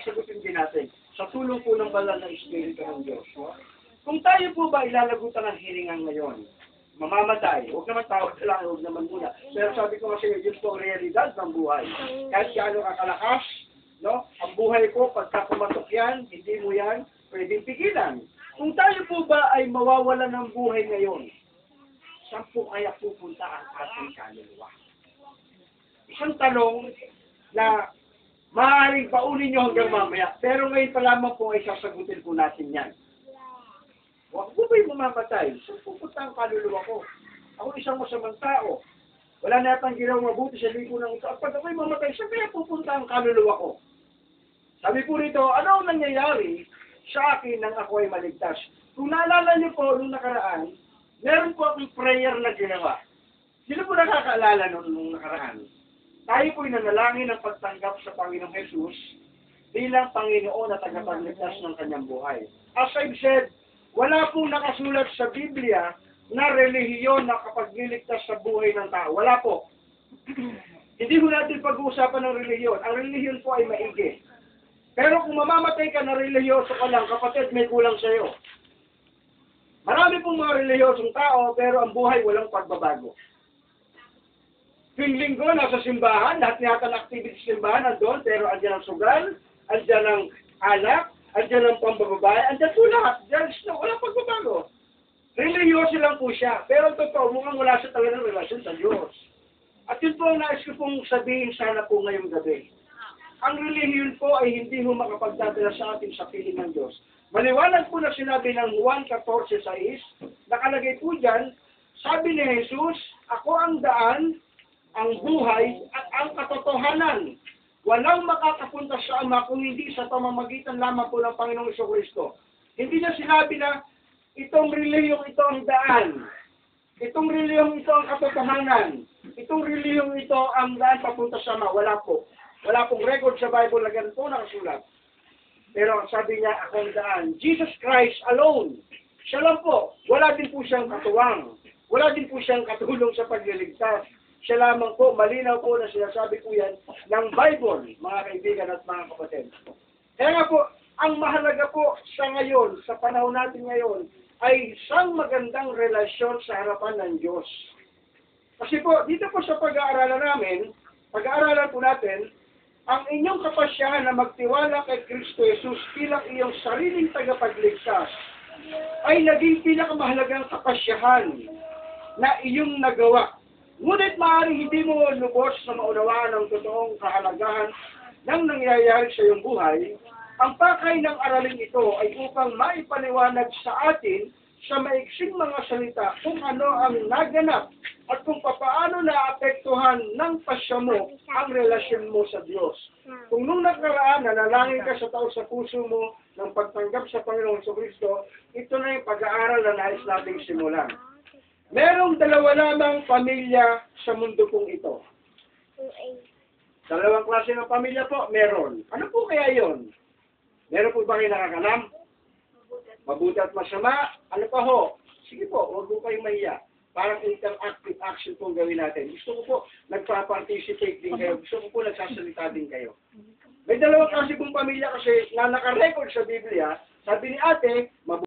sasagutin din natin sa tulong po ng banal na Espiritu ng Diyos. Kung tayo po ba ilalagutan ng hiringan ngayon, mamamatay, huwag naman tawag lang, huwag naman muna. Pero sabi ko kasi, yun po ang realidad ng buhay. Kahit gaano kakalakas, no? Ang buhay ko, pagka pumatok yan, hindi mo yan pwedeng pigilan. Kung tayo po ba ay mawawala ng buhay ngayon, saan po kaya pupunta ang ating kaluluwa? Isang tanong na maaaring paunin nyo hanggang mamaya, pero ngayon pa lamang po ay sasagutin po natin yan. Huwag po ba'y mamamatay? Saan pupunta ang kaluluwa ko? Ako isang masamang tao. Wala na yatang ginawang mabuti sa libo ng ito. At pag ako'y mamatay, saan kaya pupunta ang kaluluwa ko? Sabi po rito, ano ang nangyayari sa akin nang ako ay maligtas? Kung naalala niyo po nung nakaraan, meron po akong prayer na ginawa. Sino po nakakaalala nung nakaraan? Tayo po'y nanalangin ng pagtanggap sa Panginoong Jesus bilang Panginoon at tagapagligtas ng kanyang buhay. As I've said, wala pong nakasulat sa Biblia na relihiyon na kapag niligtas sa buhay ng tao. Wala po. Hindi mo natin pag-uusapan ng relihiyon. Ang relihiyon po ay maigi. Pero kung mamamatay ka na relihiyoso ka lang, kapatid, may kulang sa iyo. Marami pong mga relihiyosong tao, pero ang buhay walang pagbabago. Tuwing linggo, nasa simbahan, lahat niya ng activities sa simbahan, nandun, pero andyan ang sugal, andyan ang anak, andyan ang pambababae, andyan po lahat. Walang pagbabago. Relihiyoso lang po siya. Pero totoo, mukhang wala siya talaga ng relasyon sa Diyos. At yun po ang nais ko pong sabihin sana po ngayong gabi. Ang relihiyon po ay hindi mo makapagdadala sa atin sa piling ng Diyos. Maliwanag po na sinabi ng Juan 14:6, nakalagay po dyan, sabi ni Jesus, ako ang daan, ang buhay, at ang katotohanan. Walang makakapunta sa Ama kung hindi sa pamamagitan lamang po ng Panginoong Jesucristo. Hindi niya sinabi na itong reliyong ito ang daan. Itong reliyong ito ang katotohanan. Itong reliyong ito ang daan papunta sa Ama. Wala po. Wala pong record sa Bible na ganito nakasulat. Pero ang sabi niya, akong daan. Jesus Christ alone. Siya lang po. Wala din po siyang katuwang. Wala din po siyang katulong sa pagliligtas. Siya lamang po, malinaw po na sinasabi po yan ng Bible, mga kaibigan at mga kapatid. Kaya nga po, ang mahalaga po sa ngayon, sa panahon natin ngayon, ay isang magandang relasyon sa harapan ng Diyos. Kasi po, dito po sa pag-aaralan namin, pag-aaralan po natin, ang inyong kapasyahan na magtiwala kay Kristo Jesus bilang iyong sariling tagapagligtas ay naging pinakamahalagang kapasyahan na iyong nagawa. Ngunit maaaring hindi mo lubos na maunawaan ang totoong kahalagahan ng nangyayari sa iyong buhay, ang pakay ng aralin ito ay upang maipaliwanag sa atin sa maiksing mga salita kung ano ang naganap at kung papaano naapektuhan ng pasya mo ang relasyon mo sa Diyos. Kung nung nakaraan, nanalangin ka sa tao sa puso mo ng pagtanggap sa Panginoong Jesucristo, ito na yung pag-aaral na nais nating simulan. Merong dalawa lamang pamilya sa mundo pong ito. Dalawang klase ng pamilya po, meron. Ano po kaya yon? Meron po ba kayo nakakalam? Mabuti at masama? Ano pa ho? Sige po, huwag po kayong mahiya. Parang interactive action pong gawin natin. Gusto ko po, nagpa-participate din kayo. Gusto ko po, nagsasalita din kayo. May dalawang klase pong pamilya kasi na nakarecord sa Biblia, sabi ni ate, mabuti